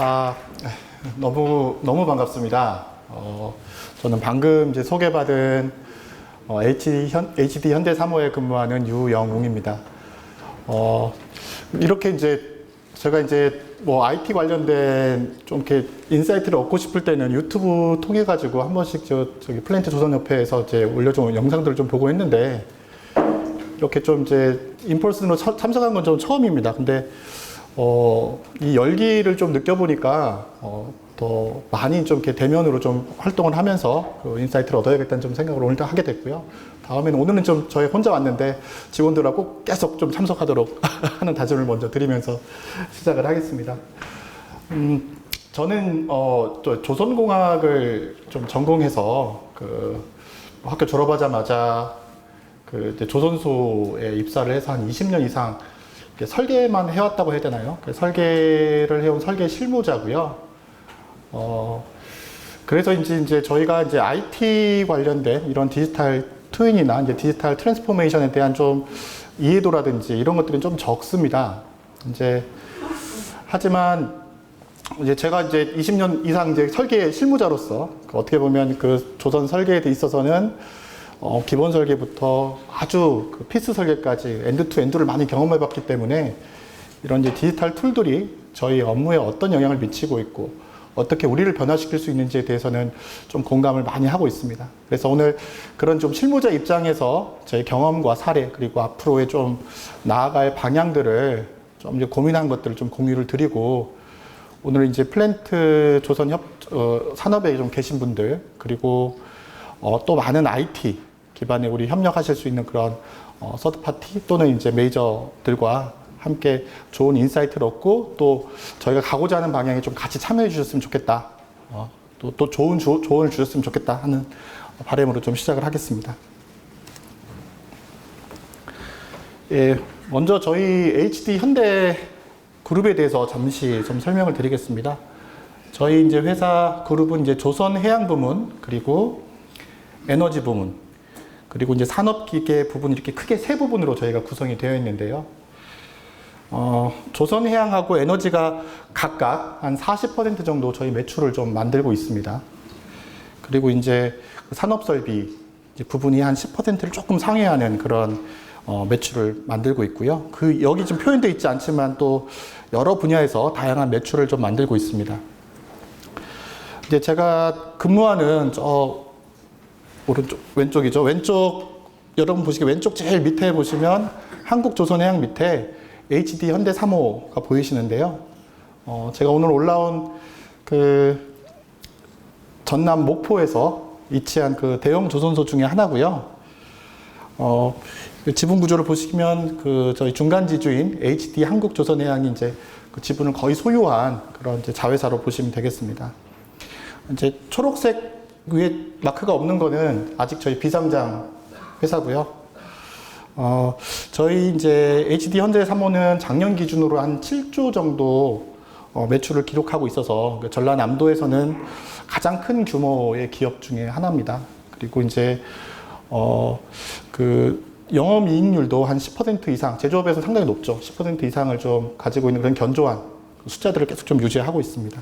아, 너무 반갑습니다. 저는 방금 이제 소개받은 HD 현대사무에 근무하는 유영웅입니다. 이렇게 이제 제가 이제 뭐 IT 관련된 좀 이렇게 인사이트를 얻고 싶을 때는 유튜브 통해 가지고 한 번씩 저기 플랜트 조선협회에서 이제 올려준 영상들을 좀 보고 했는데 이렇게 좀 이제 인펄슨으로 참석한 건 좀 처음입니다. 근데 이 열기를 좀 느껴보니까 더 많이 좀 이렇게 대면으로 좀 활동을 하면서 그 인사이트를 얻어야겠다는 좀 생각을 오늘 하게 됐고요. 오늘은 좀 저희 혼자 왔는데 직원들하고 계속 좀 참석하도록 하는 다짐을 먼저 드리면서 시작을 하겠습니다. 저는 또 조선공학을 좀 전공해서 그 학교 졸업하자마자 그 이제 조선소에 입사를 해서 한 20년 이상 설계만 해왔다고 해야 되나요? 설계를 해온 설계 실무자고요. 그래서 이제 저희가 이제 IT 관련된 이런 디지털 트윈이나 이제 디지털 트랜스포메이션에 대한 좀 이해도라든지 이런 것들은 좀 적습니다. 하지만 이제 제가 이제 20년 이상 이제 설계 실무자로서 어떻게 보면 그 조선 설계에 있어서는 기본 설계부터 아주 그 피스 설계까지 엔드 투 엔드를 많이 경험해 봤기 때문에 이런 이제 디지털 툴들이 저희 업무에 어떤 영향을 미치고 있고 어떻게 우리를 변화시킬 수 있는지에 대해서는 좀 공감을 많이 하고 있습니다. 그래서 오늘 그런 좀 실무자 입장에서 저희 경험과 사례 그리고 앞으로의 좀 나아갈 방향들을 좀 이제 고민한 것들을 좀 공유를 드리고 오늘 이제 플랜트 조선 산업에 좀 계신 분들 그리고 또 많은 IT 기반에 우리 협력하실 수 있는 그런 서드파티 또는 이제 메이저들과 함께 좋은 인사이트를 얻고 또 저희가 가고자 하는 방향에 좀 같이 참여해 주셨으면 좋겠다. 또 좋은 조언을 주셨으면 좋겠다 하는 바람으로 좀 시작을 하겠습니다. 예, 먼저 저희 HD 현대 그룹에 대해서 잠시 좀 설명을 드리겠습니다. 저희 이제 회사 그룹은 이제 조선 해양 부문 그리고 에너지 부문 그리고 이제 산업기계 부분 이렇게 크게 세 부분으로 저희가 구성이 되어 있는데요. 조선해양하고 에너지가 각각 한 40% 정도 저희 매출을 좀 만들고 있습니다. 그리고 이제 산업설비 부분이 한 10%를 조금 상회하는 그런 매출을 만들고 있고요. 여기 좀 표현되어 있지 않지만 또 여러 분야에서 다양한 매출을 좀 만들고 있습니다. 이제 제가 근무하는 왼쪽이죠. 여러분 보시기 왼쪽 제일 밑에 보시면 한국조선해양 밑에 HD 현대사모가 보이시는데요. 제가 오늘 올라온 그 전남 목포에서 위치한 그 대형 조선소 중에 하나고요. 지분 구조를 보시면 그 저희 중간 지주인 HD 한국조선해양이 이제 그 지분을 거의 소유한 그런 이제 자회사로 보시면 되겠습니다. 이제 초록색 위에 마크가 없는 거는 아직 저희 비상장 회사고요. 저희 이제 HD 현대사모는 작년 기준으로 한 7조 정도 매출을 기록하고 있어서 전라남도에서는 가장 큰 규모의 기업 중에 하나입니다. 그리고 이제 그 영업이익률도 한 10% 이상, 제조업에서 상당히 높죠. 10% 이상을 좀 가지고 있는 그런 견조한 숫자들을 계속 좀 유지하고 있습니다.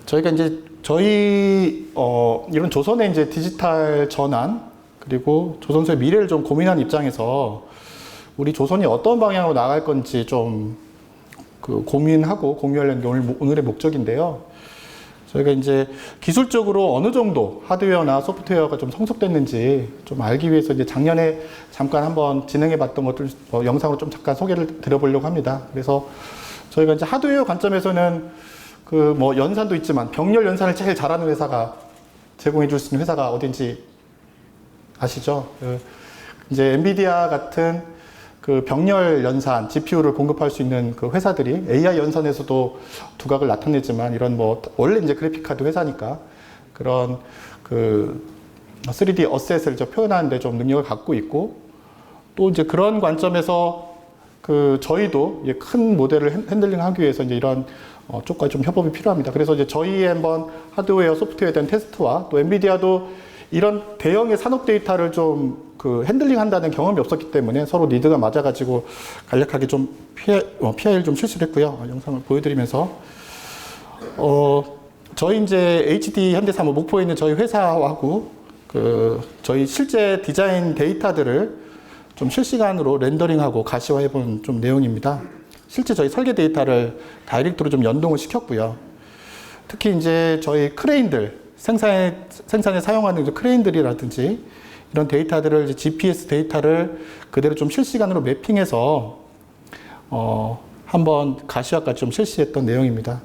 저희가 이제 이런 조선의 이제 디지털 전환 그리고 조선소의 미래를 좀 고민한 입장에서 우리 조선이 어떤 방향으로 나갈 건지 좀 그 고민하고 공유하려는 게 오늘의 목적인데요. 저희가 이제 기술적으로 어느 정도 하드웨어나 소프트웨어가 좀 성숙됐는지 좀 알기 위해서 이제 작년에 잠깐 한번 진행해 봤던 것들 영상으로 좀 잠깐 소개를 드려보려고 합니다. 그래서 저희가 이제 하드웨어 관점에서는 그 뭐 연산도 있지만 병렬 연산을 제일 잘하는 회사가 제공해 줄 수 있는 회사가 어딘지 아시죠? 이제 엔비디아 같은 그 병렬 연산 GPU를 공급할 수 있는 그 회사들이 AI 연산에서도 두각을 나타내지만 이런 뭐 원래 이제 그래픽 카드 회사니까 그런 그 3D 어셋을 표현하는 데 좀 능력을 갖고 있고 또 이제 그런 관점에서 그 저희도 큰 모델을 핸들링하기 위해서 이제 이런 쪽과 좀 협업이 필요합니다. 그래서 이제 저희의 한번 하드웨어, 소프트웨어에 대한 테스트와 또 엔비디아도 이런 대형의 산업 데이터를 좀 그 핸들링 한다는 경험이 없었기 때문에 서로 니드가 맞아가지고 간략하게 좀 PI를 좀 실시를 했고요. 영상을 보여드리면서 저희 이제 HD 현대사무 목포에 있는 저희 회사하고 그 저희 실제 디자인 데이터들을 좀 실시간으로 렌더링하고 가시화해본 좀 내용입니다. 실제 저희 설계 데이터를 다이렉트로 좀 연동을 시켰고요. 특히 이제 저희 크레인들 생산에 사용하는 크레인들이라든지 이런 데이터들을 이제 GPS 데이터를 그대로 좀 실시간으로 매핑해서 한번 가시화까지 좀 실시했던 내용입니다.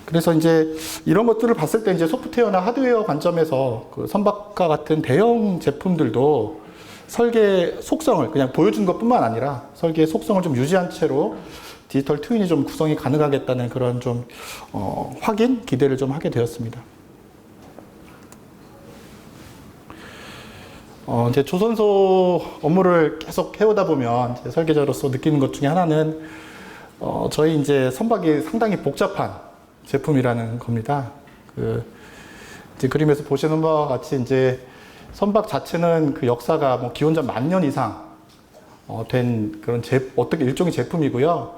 그래서 이제 이런 것들을 봤을 때 이제 소프트웨어나 하드웨어 관점에서 그 선박과 같은 대형 제품들도 설계 속성을 그냥 보여준 것뿐만 아니라 설계의 속성을 좀 유지한 채로 디지털 트윈이 좀 구성이 가능하겠다는 그런 좀 확인, 기대를 좀 하게 되었습니다. 이제 조선소 업무를 계속 해오다 보면 이제 설계자로서 느끼는 것 중에 하나는 저희 이제 선박이 상당히 복잡한 제품이라는 겁니다. 이제 그림에서 보시는 바와 같이 이제 선박 자체는 그 역사가 뭐 기원전 10,000년 이상 된 그런 어떻게 일종의 제품이고요.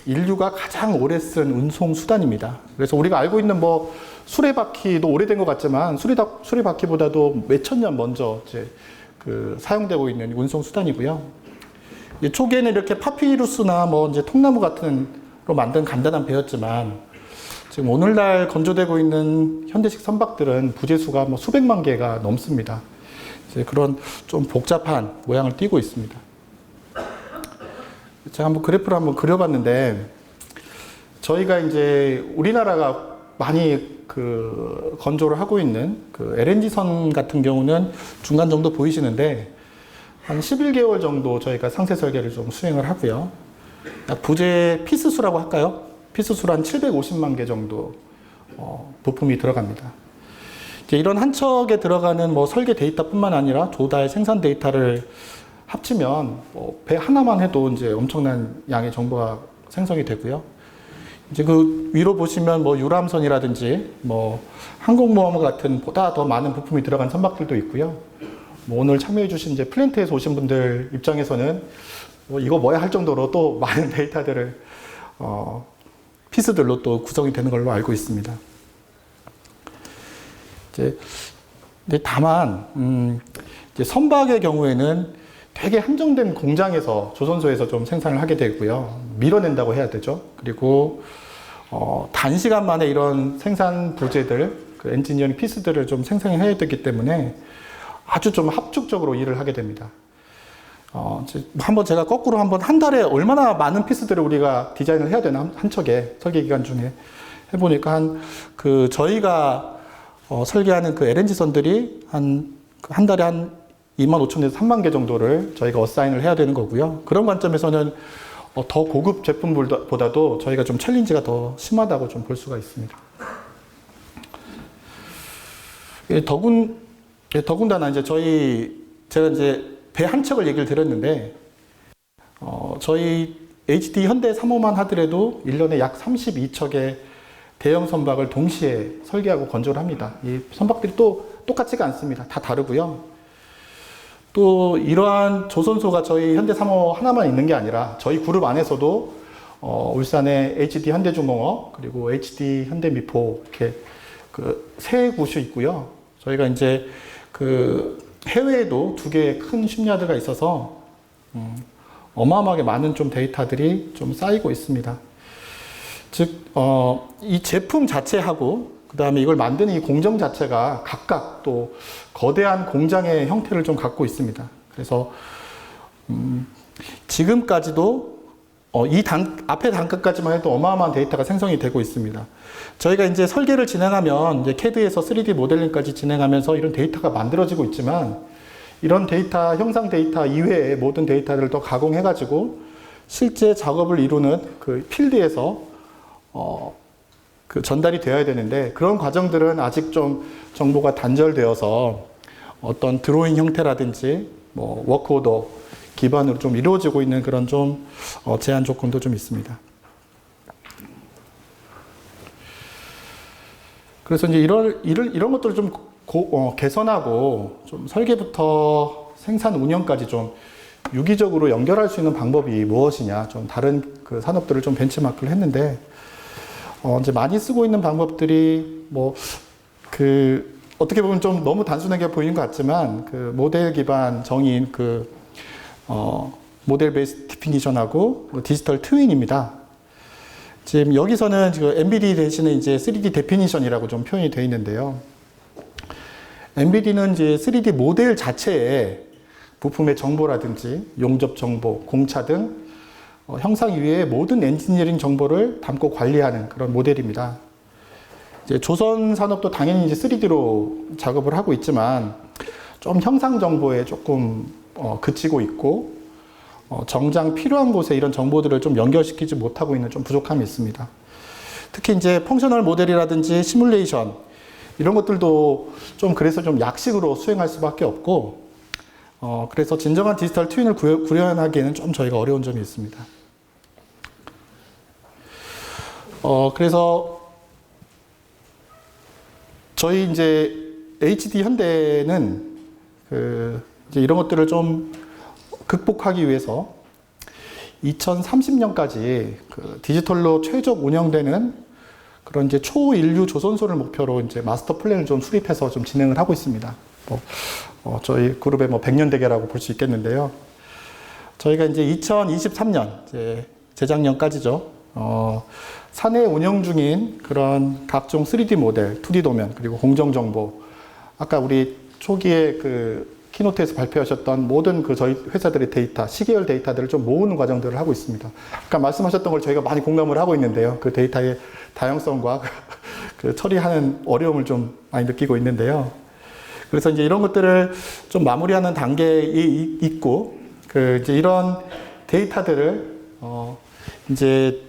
인류가 가장 오래 쓴 운송 수단입니다. 그래서 우리가 알고 있는 뭐 수레바퀴도 오래된 것 같지만 수레바퀴보다도 몇천 년 먼저 이제 그 사용되고 있는 운송 수단이고요. 초기에는 이렇게 파피루스나 뭐 이제 통나무 같은 로 만든 간단한 배였지만 지금 오늘날 건조되고 있는 현대식 선박들은 부재수가 뭐 수백만 개가 넘습니다. 이제 그런 좀 복잡한 모양을 띠고 있습니다. 제가 한번 그래프를 한번 그려봤는데 저희가 이제 우리나라가 많이 그 건조를 하고 있는 그 LNG선 같은 경우는 중간 정도 보이시는데 한 11개월 정도 저희가 상세 설계를 좀 수행을 하고요. 부재 피스수라고 할까요? 피스수로 한 750만 개 정도 부품이 들어갑니다. 이제 이런 한 척에 들어가는 뭐 설계 데이터뿐만 아니라 조달 생산 데이터를 합치면 배 하나만 해도 이제 엄청난 양의 정보가 생성이 되고요. 이제 그 위로 보시면 뭐 유람선이라든지 뭐 항공모함 같은 보다 더 많은 부품이 들어간 선박들도 있고요. 뭐 오늘 참여해주신 이제 플랜트에서 오신 분들 입장에서는 이거 뭐야 할 정도로 또 많은 데이터들을 피스들로 또 구성이 되는 걸로 알고 있습니다. 근데 다만 이제 선박의 경우에는 되게 한정된 공장에서 조선소에서 좀 생산을 하게 되고요. 밀어낸다고 해야 되죠. 그리고 단시간 만에 이런 생산 부재들, 그 엔지니어링 피스들을 좀 생산해야 되기 때문에 아주 좀 합축적으로 일을 하게 됩니다. 한번 제가 거꾸로 한 달에 얼마나 많은 피스들을 우리가 디자인을 해야 되나 한 척에 설계 기간 중에 해보니까 저희가 설계하는 그 LNG선들이 한 달에 한 25,000에서 3만 개 정도를 저희가 어사인을 해야 되는 거고요. 그런 관점에서는 더 고급 제품보다도 저희가 좀 챌린지가 더 심하다고 좀 볼 수가 있습니다. 더군다나 이제 제가 이제 배 한 척을 얘기를 드렸는데, 저희 HD 현대 3호만 하더라도 1년에 약 32척의 대형 선박을 동시에 설계하고 건조를 합니다. 이 선박들이 또 똑같지가 않습니다. 다 다르고요. 또 이러한 조선소가 저희 현대 3호 하나만 있는 게 아니라 저희 그룹 안에서도 울산에 HD 현대중공업 그리고 HD 현대미포 이렇게 그 세 곳이 있고요. 저희가 이제 해외에도 2개의 큰 쉽야드가 있어서 어마어마하게 많은 좀 데이터들이 좀 쌓이고 있습니다. 즉, 이 제품 자체하고 그 다음에 이걸 만드는 이 공정 자체가 각각 또 거대한 공장의 형태를 좀 갖고 있습니다. 그래서 지금까지도 앞에 단가까지만 해도 어마어마한 데이터가 생성이 되고 있습니다. 저희가 이제 설계를 진행하면 이제 CAD에서 3D 모델링까지 진행하면서 이런 데이터가 만들어지고 있지만 이런 데이터, 형상 데이터 이외의 모든 데이터를 더 가공해가지고 실제 작업을 이루는 그 필드에서 전달이 되어야 되는데 그런 과정들은 아직 좀 정보가 단절되어서 어떤 드로잉 형태라든지 뭐 워크오더 기반으로 좀 이루어지고 있는 그런 좀 제한 조건도 좀 있습니다. 그래서 이제 이런 것들을 좀 개선하고 좀 설계부터 생산 운영까지 좀 유기적으로 연결할 수 있는 방법이 무엇이냐, 좀 다른 그 산업들을 좀 벤치마크를 했는데, 이제 많이 쓰고 있는 방법들이 어떻게 보면 좀 너무 단순하게 보이는 것 같지만, 그 모델 기반 정의인 모델 베이스 디피니션하고 디지털 트윈입니다. 지금 여기서는 MBD 대신에 이제 3D 데피니션이라고 좀 표현이 되어 있는데요. MBD는 이제 3D 모델 자체에 부품의 정보라든지 용접 정보, 공차 등 형상 이외의 모든 엔지니어링 정보를 담고 관리하는 그런 모델입니다. 이제 조선 산업도 당연히 이제 3D로 작업을 하고 있지만 좀 형상 정보에 조금 그치고 있고 정작 필요한 곳에 이런 정보들을 좀 연결시키지 못하고 있는 좀 부족함이 있습니다. 특히 이제 펑셔널 모델이라든지 시뮬레이션 이런 것들도 좀 그래서 좀 약식으로 수행할 수밖에 없고 그래서 진정한 디지털 트윈을 구현하기에는 좀 저희가 어려운 점이 있습니다. 그래서 저희 이제 HD 현대는 이제 이런 것들을 좀 극복하기 위해서 2030년까지 디지털로 최적 운영되는 그런 이제 초인류 조선소를 목표로 이제 마스터 플랜을 좀 수립해서 좀 진행을 하고 있습니다. 저희 그룹의 100년 대계라고 볼 수 있겠는데요. 저희가 이제 2023년, 재작년까지죠. 사내 운영 중인 그런 각종 3D 모델, 2D 도면, 그리고 공정 정보. 아까 우리 초기에 키노트에서 발표하셨던 모든 저희 회사들의 데이터, 시계열 데이터들을 좀 모으는 과정들을 하고 있습니다. 아까 말씀하셨던 걸 저희가 많이 공감을 하고 있는데요. 그 데이터의 다양성과 처리하는 어려움을 좀 많이 느끼고 있는데요. 그래서 이제 이런 것들을 좀 마무리하는 단계에 있고, 이제 이런 데이터들을, 이제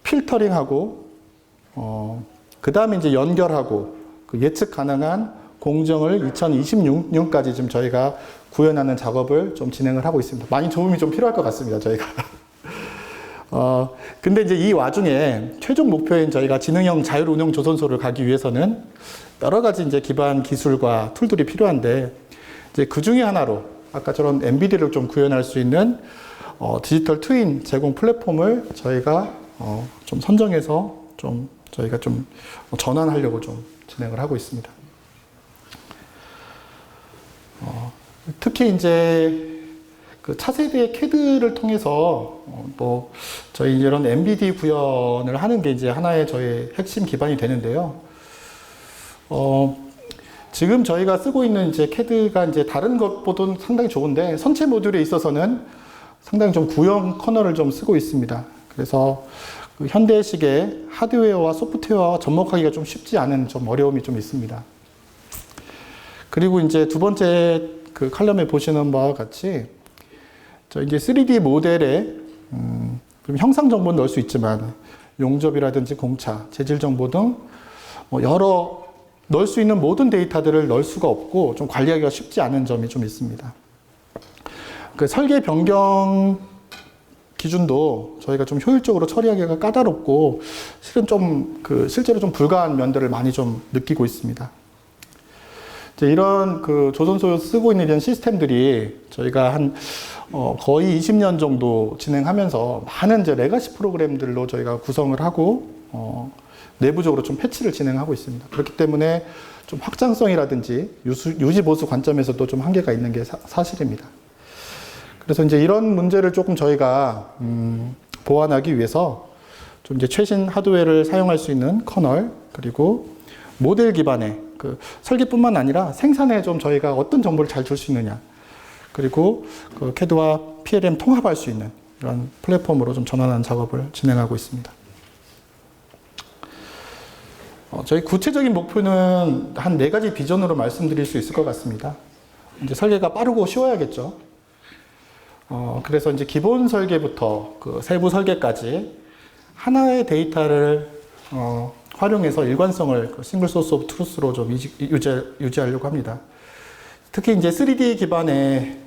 필터링하고, 그 다음에 이제 연결하고, 예측 가능한 공정을 2026년까지 지금 저희가 구현하는 작업을 좀 진행을 하고 있습니다. 많이 도움이 좀 필요할 것 같습니다, 저희가. 근데 이제 이 와중에 최종 목표인 저희가 지능형 자율운영 조선소를 가기 위해서는 여러 가지 이제 기반 기술과 툴들이 필요한데, 이제 그 중에 하나로 아까처럼 MBD를 좀 구현할 수 있는 디지털 트윈 제공 플랫폼을 저희가 좀 선정해서 저희가 좀 전환하려고 좀 진행을 하고 있습니다. 특히 이제 차세대 CAD를 통해서 저희 이런 MBD 구현을 하는 게 이제 하나의 저희 핵심 기반이 되는데요. 지금 저희가 쓰고 있는 이제 CAD가 이제 다른 것보다는 상당히 좋은데 선체 모듈에 있어서는 상당히 좀 구형 커널을 좀 쓰고 있습니다. 그래서 현대식의 하드웨어와 소프트웨어와 접목하기가 좀 쉽지 않은 좀 어려움이 좀 있습니다. 그리고 이제 두 번째 칼럼에 보시는 바와 같이 저 이제 3D 모델에 형상 정보는 넣을 수 있지만 용접이라든지 공차, 재질 정보 등 여러 넣을 수 있는 모든 데이터들을 넣을 수가 없고 좀 관리하기가 쉽지 않은 점이 좀 있습니다. 설계 변경 기준도 저희가 좀 효율적으로 처리하기가 까다롭고 실은 좀 실제로 좀 불가한 면들을 많이 좀 느끼고 있습니다. 이런 조선소 쓰고 있는 이런 시스템들이 저희가 한 거의 20년 정도 진행하면서 많은 이제 레가시 프로그램들로 저희가 구성을 하고 내부적으로 좀 패치를 진행하고 있습니다. 그렇기 때문에 좀 확장성이라든지 유지 보수 관점에서도 좀 한계가 있는 게 사실입니다. 그래서 이제 이런 문제를 조금 저희가 보완하기 위해서 좀 이제 최신 하드웨어를 사용할 수 있는 커널 그리고 모델 기반의 설계뿐만 아니라 생산에 좀 저희가 어떤 정보를 잘 줄 수 있느냐 그리고 CAD와 PLM 통합할 수 있는 이런 플랫폼으로 좀 전환하는 작업을 진행하고 있습니다. 저희 구체적인 목표는 한 4가지 비전으로 말씀드릴 수 있을 것 같습니다. 이제 설계가 빠르고 쉬워야겠죠. 그래서 이제 기본 설계부터 세부 설계까지 하나의 데이터를 활용해서 일관성을 싱글 소스 오브 트루스로 좀 유지하려고 합니다. 특히 이제 3D 기반의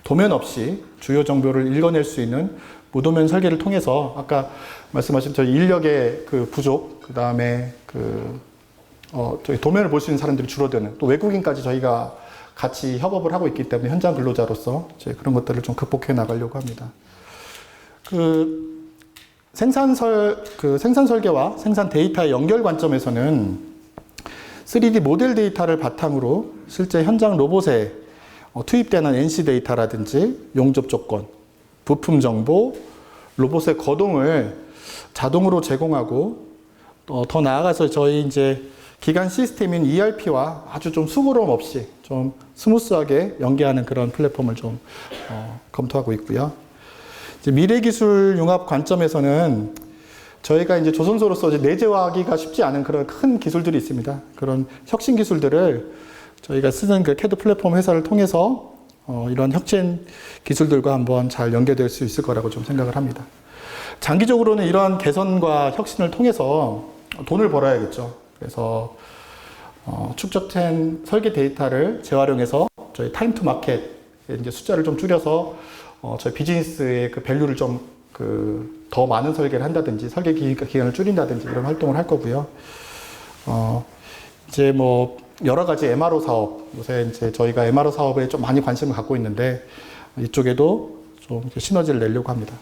도면 없이 주요 정보를 읽어낼 수 있는 무도면 설계를 통해서 아까 말씀하신 저희 인력의 부족, 그 다음에 저희 도면을 볼 수 있는 사람들이 줄어드는, 또 외국인까지 저희가 같이 협업을 하고 있기 때문에 현장 근로자로서 이제 그런 것들을 좀 극복해 나가려고 합니다. 생산 설계와 생산 데이터의 연결 관점에서는 3D 모델 데이터를 바탕으로 실제 현장 로봇에 투입되는 NC 데이터라든지 용접 조건, 부품 정보, 로봇의 거동을 자동으로 제공하고, 더 나아가서 저희 이제 기간 시스템인 ERP와 아주 좀 수고로움 없이 좀 스무스하게 연계하는 그런 플랫폼을 좀 검토하고 있고요. 이제 미래 기술 융합 관점에서는 저희가 이제 조선소로서 이제 내재화하기가 쉽지 않은 그런 큰 기술들이 있습니다. 그런 혁신 기술들을 저희가 쓰는 그 CAD 플랫폼 회사를 통해서 이런 혁신 기술들과 한번 잘 연계될 수 있을 거라고 좀 생각을 합니다. 장기적으로는 이러한 개선과 혁신을 통해서 돈을 벌어야겠죠. 그래서 축적된 설계 데이터를 재활용해서 저희 타임 투 마켓의 이제 숫자를 좀 줄여서 저희 비즈니스의 그 밸류를 좀 더 많은 설계를 한다든지 설계 기간을 줄인다든지 이런 활동을 할 거고요. 이제 뭐 여러 가지 MRO 사업, 요새 이제 저희가 MRO 사업에 좀 많이 관심을 갖고 있는데 이쪽에도 좀 시너지를 내려고 합니다.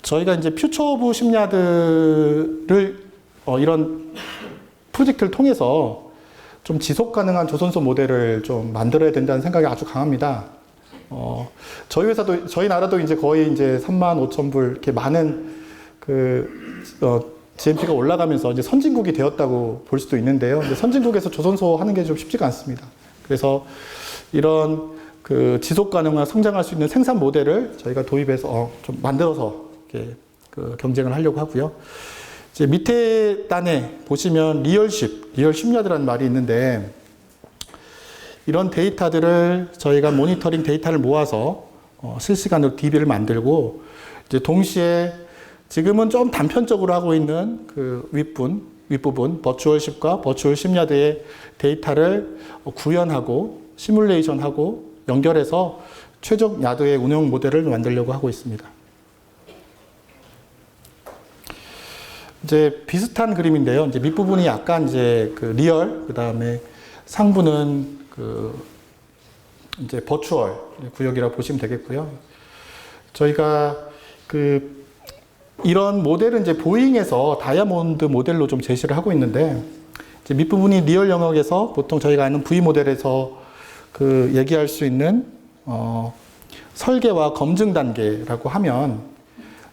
저희가 이제 퓨처 오브 심야드를 이런 프로젝트를 통해서 좀 지속 가능한 조선소 모델을 좀 만들어야 된다는 생각이 아주 강합니다. 저희 회사도, 저희 나라도 이제 거의 이제 35,000불 이렇게 많은 GMP가 올라가면서 이제 선진국이 되었다고 볼 수도 있는데요. 근데 선진국에서 조선소 하는 게 좀 쉽지가 않습니다. 그래서 이런 지속 가능한 성장할 수 있는 생산 모델을 저희가 도입해서 좀 만들어서 이렇게 경쟁을 하려고 하고요. 이제 밑에 단에 보시면 리얼 쉽야드라는 말이 있는데, 이런 데이터들을 저희가 모니터링 데이터를 모아서 실시간으로 DB를 만들고, 이제 동시에 지금은 좀 단편적으로 하고 있는 윗부분 버추얼 쉽과 버추얼 쉽야드의 데이터를 구현하고 시뮬레이션하고 연결해서 최적 야드의 운영 모델을 만들려고 하고 있습니다. 이제 비슷한 그림인데요. 이제 밑부분이 약간 이제 리얼, 그 다음에 상부는 이제 버추얼 구역이라고 보시면 되겠고요. 저희가 이런 모델은 이제 보잉에서 다이아몬드 모델로 좀 제시를 하고 있는데, 이제 밑부분이 리얼 영역에서 보통 저희가 아는 V 모델에서 얘기할 수 있는 설계와 검증 단계라고 하면,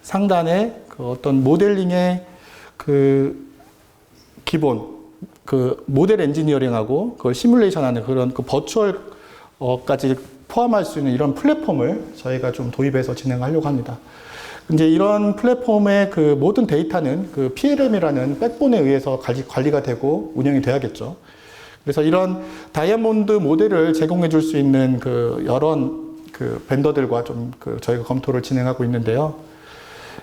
상단에 어떤 모델링의 기본 모델 엔지니어링하고 그걸 시뮬레이션하는 그런 버추얼까지 포함할 수 있는 이런 플랫폼을 저희가 좀 도입해서 진행하려고 합니다. 이제 이런 플랫폼의 모든 데이터는 PLM이라는 백본에 의해서 관리가 되고 운영이 돼야겠죠. 그래서 이런 다이아몬드 모델을 제공해 줄 수 있는 여러 벤더들과 좀 저희가 검토를 진행하고 있는데요.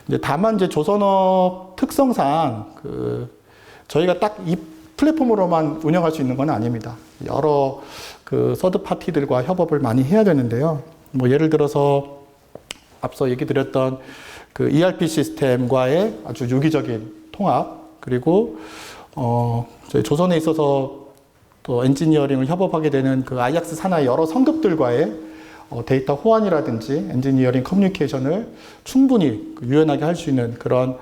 이제 다만 이제 조선업 특성상 저희가 딱 이 플랫폼으로만 운영할 수 있는 건 아닙니다. 여러 서드 파티들과 협업을 많이 해야 되는데요. 뭐 예를 들어서 앞서 얘기 드렸던 ERP 시스템과의 아주 유기적인 통합, 그리고 저희 조선에 있어서 또 엔지니어링을 협업하게 되는 아이악스 산하의 여러 성급들과의 데이터 호환이라든지 엔지니어링 커뮤니케이션을 충분히 유연하게 할 수 있는 그런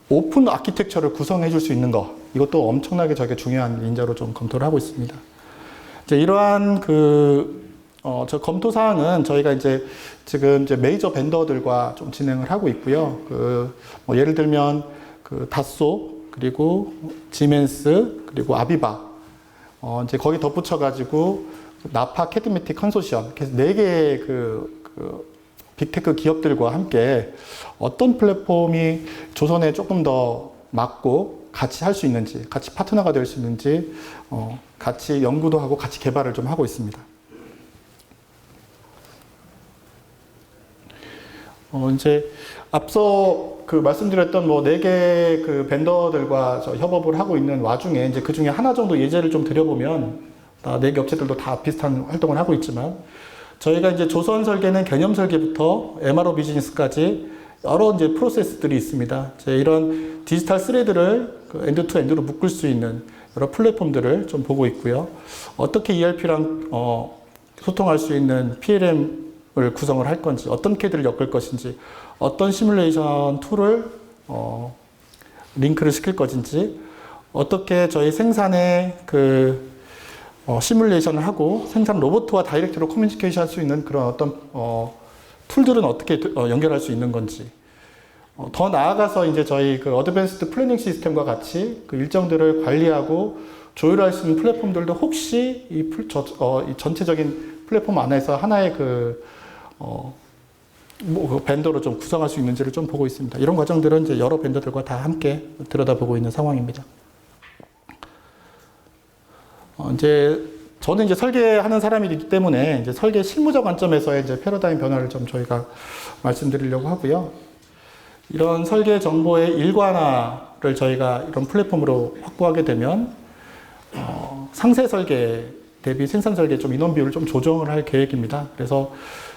오픈 아키텍처를 구성해 줄 수 있는 것, 이것도 엄청나게 저게 중요한 인자로 좀 검토를 하고 있습니다. 이제 이러한 저 검토 사항은 저희가 이제 지금 이제 메이저 벤더들과 좀 진행을 하고 있고요. 뭐 예를 들면 다소, 그리고 지멘스, 그리고 아비바, 이제 거기 덧붙여가지고 나파 캐드메틱 컨소시엄, 그래서 4개의 빅테크 기업들과 함께 어떤 플랫폼이 조선에 조금 더 맞고 같이 할 수 있는지, 같이 파트너가 될 수 있는지 같이 연구도 하고 같이 개발을 좀 하고 있습니다. 이제 앞서 말씀드렸던 뭐 4개 벤더들과 협업을 하고 있는 와중에 이제 그 중에 하나 정도 예제를 좀 드려보면, 4개 업체들도 다 비슷한 활동을 하고 있지만, 저희가 이제 조선 설계는 개념 설계부터 MRO 비즈니스까지 여러 이제 프로세스들이 있습니다. 이제 이런 디지털 스레드를 그 엔드 투 엔드로 묶을 수 있는 여러 플랫폼들을 좀 보고 있고요. 어떻게 ERP랑 소통할 수 있는 PLM을 구성을 할 건지, 어떤 CAD를 엮을 것인지, 어떤 시뮬레이션 툴을 링크를 시킬 것인지, 어떻게 저희 생산에 시뮬레이션을 하고 생산 로봇과 다이렉트로 커뮤니케이션 할 수 있는 그런 어떤 툴들은 어떻게 연결할 수 있는 건지, 더 나아가서 이제 저희 그 어드밴스드 플래닝 시스템과 같이 그 일정들을 관리하고 조율할 수 있는 플랫폼들도 혹시 이 전체적인 플랫폼 안에서 하나의 그 벤더로 좀 구성할 수 있는지를 좀 보고 있습니다. 이런 과정들은 이제 여러 벤더들과 다 함께 들여다보고 있는 상황입니다. 저는 이제 설계하는 사람이기 때문에 이제 설계 실무적 관점에서의 이제 패러다임 변화를 좀 저희가 말씀드리려고 하고요. 이런 설계 정보의 일관화를 저희가 이런 플랫폼으로 확보하게 되면 상세 설계 대비 생산 설계 좀 인원 비율을 좀 조정을 할 계획입니다. 그래서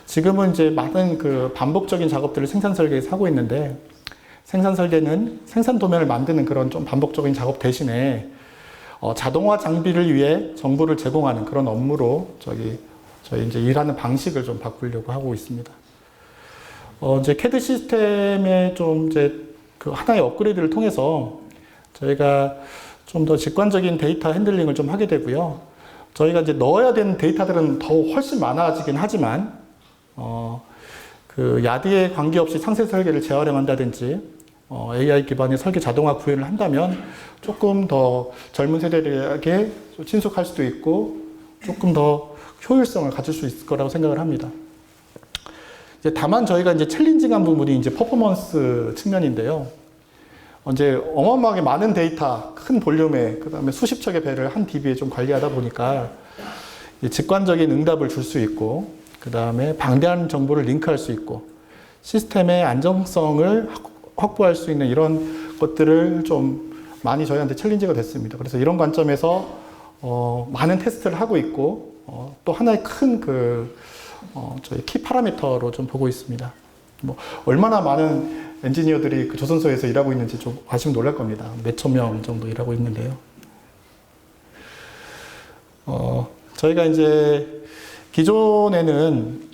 지금은 이제 많은 그 반복적인 작업들을 생산 설계에서 하고 있는데, 생산 설계는 생산 도면을 만드는 그런 좀 반복적인 작업 대신에 자동화 장비를 위해 정보를 제공하는 그런 업무로 저희 이제 일하는 방식을 좀 바꾸려고 하고 있습니다. 이제 CAD 시스템의 좀 이제 그 하나의 업그레이드를 통해서 저희가 좀 더 직관적인 데이터 핸들링을 좀 하게 되고요. 저희가 이제 넣어야 되는 데이터들은 더 훨씬 많아지긴 하지만, 그 야드에 관계없이 상세 설계를 재활용한다든지, AI 기반의 설계 자동화 구현을 한다면 조금 더 젊은 세대에게 친숙할 수도 있고 조금 더 효율성을 가질 수 있을 거라고 생각을 합니다. 이제 다만 저희가 이제 챌린징한 부분이 이제 퍼포먼스 측면인데요. 이제 어마어마하게 많은 데이터, 큰 볼륨에, 그 다음에 수십 척의 배를 한 DB에 좀 관리하다 보니까 직관적인 응답을 줄 수 있고, 그 다음에 방대한 정보를 링크할 수 있고, 시스템의 안정성을 확보할 수 있는 이런 것들을 좀 많이 저희한테 챌린지가 됐습니다. 그래서 이런 관점에서 많은 테스트를 하고 있고, 또 하나의 큰 저희 키 파라미터로 좀 보고 있습니다. 뭐 얼마나 많은 엔지니어들이 그 조선소에서 일하고 있는지 좀 아시면 놀랄 겁니다. 몇천 명 정도 일하고 있는데요. 저희가 이제 기존에는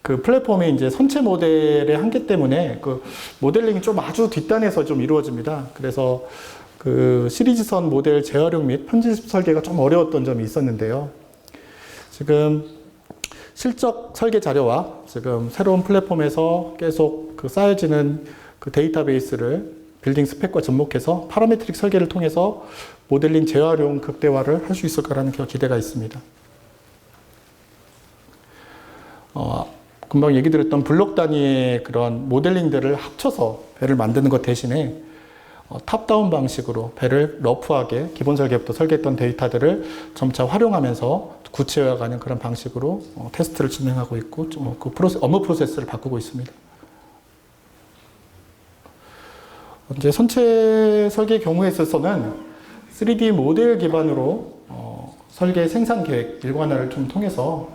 그 플랫폼이 이제 선체 모델의 한계 때문에 그 모델링이 좀 아주 뒷단에서 좀 이루어집니다. 그래서 그 시리즈선 모델 재활용 및 편집 설계가 좀 어려웠던 점이 있었는데요. 지금 실적 설계 자료와 지금 새로운 플랫폼에서 계속 그 쌓여지는 그 데이터베이스를 빌딩 스펙과 접목해서 파라메트릭 설계를 통해서 모델링 재활용 극대화를 할 수 있을 거라는 기대가 있습니다. 금방 얘기 드렸던 블록 단위의 그런 모델링들을 합쳐서 배를 만드는 것 대신에 탑다운 방식으로 배를 러프하게 기본 설계부터 설계했던 데이터들을 점차 활용하면서 구체화하는 그런 방식으로 테스트를 진행하고 있고 그 업무 프로세스를 바꾸고 있습니다. 이제 선체 설계 경우에 있어서는 3D 모델 기반으로 설계 생산 계획 일관화를 좀 통해서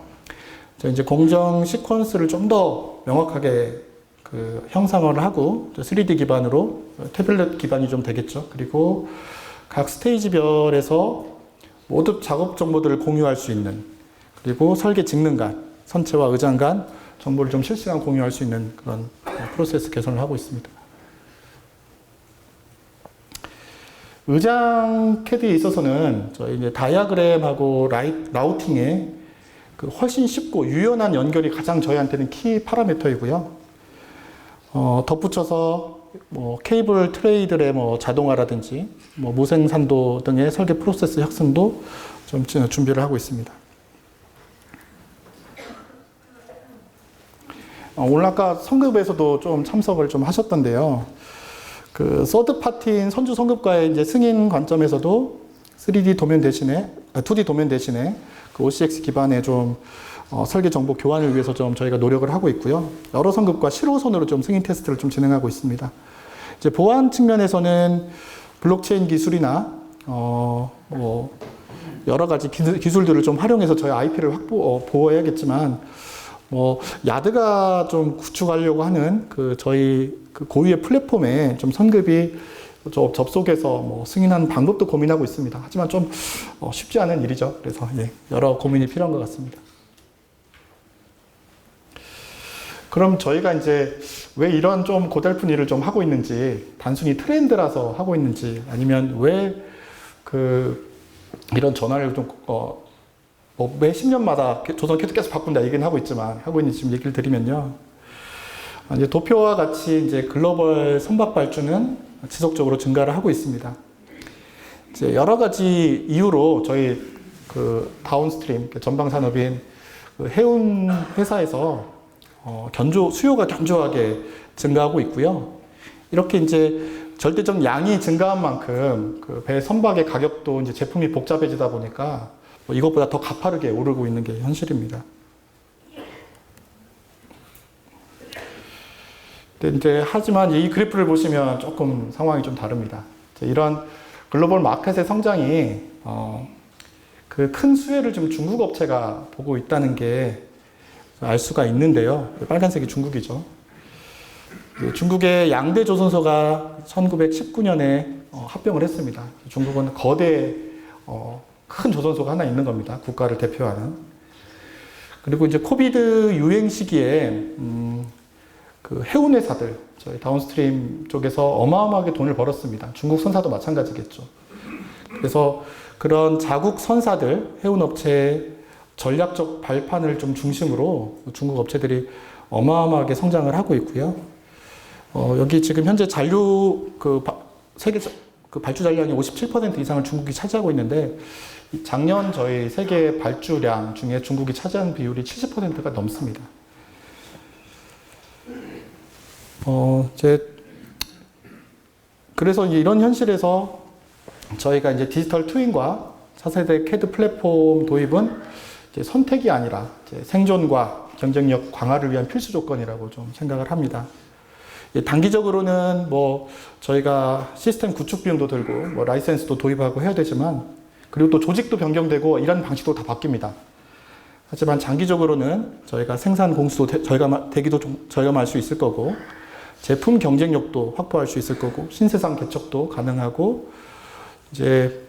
이제 공정 시퀀스를 좀 더 명확하게 그 형상화를 하고 3D 기반으로 태블릿 기반이 좀 되겠죠. 그리고 각 스테이지별에서 모두 작업 정보들을 공유할 수 있는, 그리고 설계 직능 간, 선체와 의장 간 정보를 좀 실시간 공유할 수 있는 그런 프로세스 개선을 하고 있습니다. 의장 CAD에 있어서는 저희 이제 다이아그램하고 라우팅에 그 훨씬 쉽고 유연한 연결이 가장 저희한테는 키 파라미터이고요. 덧붙여서 뭐 케이블 트레이들의 뭐 자동화라든지 뭐 무생산도 등의 설계 프로세스 혁신도 좀 준비를 하고 있습니다. 오늘 아까 성급에서도 좀 참석을 좀 하셨던데요. 그 서드 파티인 선주 성급과의 이제 승인 관점에서도 3D 도면 대신에 2D 도면 대신에 그 OCX 기반의 좀 설계 정보 교환을 위해서 좀 저희가 노력을 하고 있고요. 여러 성급과 실호선으로 좀 승인 테스트를 좀 진행하고 있습니다. 이제 보안 측면에서는 블록체인 기술이나 뭐 여러 가지 기술들을 좀 활용해서 저희 IP를 보호해야겠지만 뭐 야드가 좀 구축하려고 하는 저희 고유의 플랫폼에 좀 선급이 접속해서 뭐 승인하는 방법도 고민하고 있습니다. 하지만 좀 쉽지 않은 일이죠. 그래서 여러 고민이 필요한 것 같습니다. 그럼 저희가 이제 왜 이런 좀 고달픈 일을 좀 하고 있는지, 단순히 트렌드라서 하고 있는지, 아니면 왜 이런 전환을 좀 매 10년마다 조선 계속 바꾼다 얘기는 하고 있지만, 하고 있는지 좀 얘기를 드리면요. 이제 도표와 같이 이제 글로벌 선박 발주는 지속적으로 증가를 하고 있습니다. 이제 여러 가지 이유로 저희 다운스트림, 전방 산업인 해운 회사에서 수요가 견조하게 증가하고 있고요. 이렇게 이제 절대적 양이 증가한 만큼 배 선박의 가격도 이제 제품이 복잡해지다 보니까 이것보다 더 가파르게 오르고 있는 게 현실입니다. 근데 이제 하지만 이 그래프를 보시면 조금 상황이 좀 다릅니다. 이런 글로벌 마켓의 성장이 큰 수혜를 좀 중국 업체가 보고 있다는 게 알 수가 있는데요. 빨간색이 중국이죠. 중국의 양대 조선소가 1919년에 합병을 했습니다. 중국은 거대 큰 조선소가 하나 있는 겁니다. 국가를 대표하는. 그리고 이제 코비드 유행 시기에 해운 회사들, 저희 다운스트림 쪽에서 어마어마하게 돈을 벌었습니다. 중국 선사도 마찬가지겠죠. 그래서 그런 자국 선사들, 해운 업체의 전략적 발판을 좀 중심으로 중국 업체들이 어마어마하게 성장을 하고 있고요. 여기 지금 현재 세계 발주 잔량의 57% 이상을 중국이 차지하고 있는데, 작년 저희 세계 발주량 중에 중국이 차지한 비율이 70%가 넘습니다. 그래서 이런 현실에서 저희가 이제 디지털 트윈과 차세대 CAD 플랫폼 도입은 이제 선택이 아니라 이제 생존과 경쟁력 강화를 위한 필수 조건이라고 좀 생각을 합니다. 단기적으로는 뭐 저희가 시스템 구축 비용도 들고 뭐 라이센스도 도입하고 해야 되지만, 그리고 또 조직도 변경되고 일하는 방식도 다 바뀝니다. 하지만 장기적으로는 저희가 생산 공수도 대기도 절감할 수 있을 거고, 제품 경쟁력도 확보할 수 있을 거고, 신세상 개척도 가능하고, 이제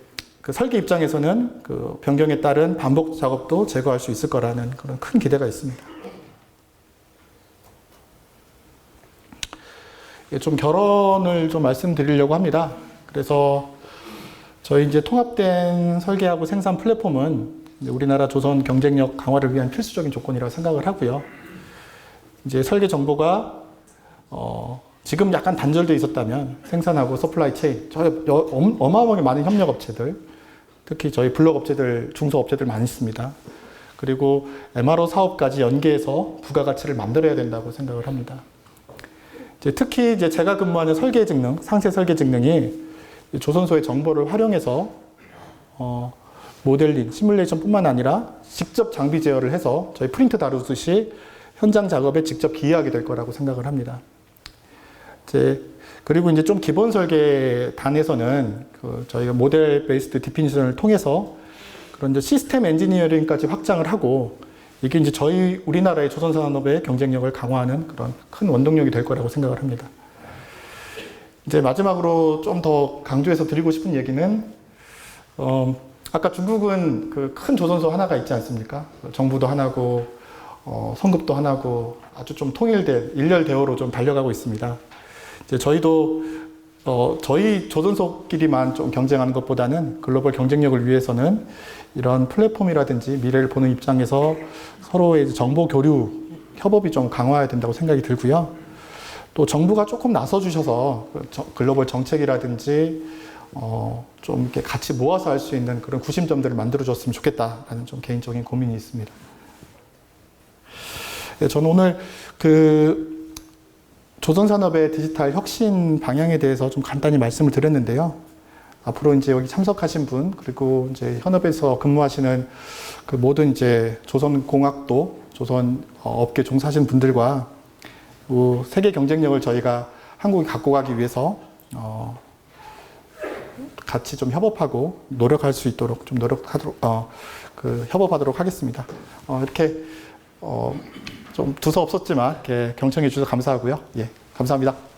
설계 입장에서는 변경에 따른 반복 작업도 제거할 수 있을 거라는 그런 큰 기대가 있습니다. 좀 결론을 좀 말씀드리려고 합니다. 그래서 저희 이제 통합된 설계하고 생산 플랫폼은 우리나라 조선 경쟁력 강화를 위한 필수적인 조건이라고 생각을 하고요. 이제 설계 정보가 지금 약간 단절되어 있었다면 생산하고 서플라이 체인, 어마어마하게 많은 협력 업체들, 특히 저희 블록 업체들, 중소업체들 많이 있습니다. 그리고 MRO 사업까지 연계해서 부가가치를 만들어야 된다고 생각을 합니다. 특히 제가 근무하는 설계 직능, 상세 설계 직능이 조선소의 정보를 활용해서 모델링, 시뮬레이션뿐만 아니라 직접 장비 제어를 해서 저희 프린트 다루듯이 현장 작업에 직접 기여하게 될 거라고 생각을 합니다. 그리고 이제 좀 기본 설계 단에서는 저희가 모델 베이스드 디피니션을 통해서 그런 이제 시스템 엔지니어링까지 확장을 하고, 이게 이제 우리나라의 조선 산업의 경쟁력을 강화하는 그런 큰 원동력이 될 거라고 생각을 합니다. 이제 마지막으로 좀 더 강조해서 드리고 싶은 얘기는, 아까 중국은 큰 조선소 하나가 있지 않습니까? 정부도 하나고, 성급도 하나고, 아주 좀 통일된 일렬 대오로 좀 달려가고 있습니다. 이제 저희도 저희 조선소끼리만 좀 경쟁하는 것보다는 글로벌 경쟁력을 위해서는 이런 플랫폼이라든지 미래를 보는 입장에서 서로의 정보 교류, 협업이 좀 강화해야 된다고 생각이 들고요. 또 정부가 조금 나서주셔서 글로벌 정책이라든지 좀 이렇게 같이 모아서 할 수 있는 그런 구심점들을 만들어줬으면 좋겠다라는 좀 개인적인 고민이 있습니다. 저는 오늘 조선산업의 디지털 혁신 방향에 대해서 좀 간단히 말씀을 드렸는데요. 앞으로 이제 여기 참석하신 분, 그리고 이제 현업에서 근무하시는 모든 이제 조선공학도, 조선 업계 종사하시는 분들과 세계 경쟁력을 저희가 한국이 갖고 가기 위해서 같이 좀 협업하고 노력할 수 있도록 좀 협업하도록 하겠습니다. 이렇게 좀 두서없었지만 이렇게 경청해 주셔서 감사하고요. 예, 감사합니다.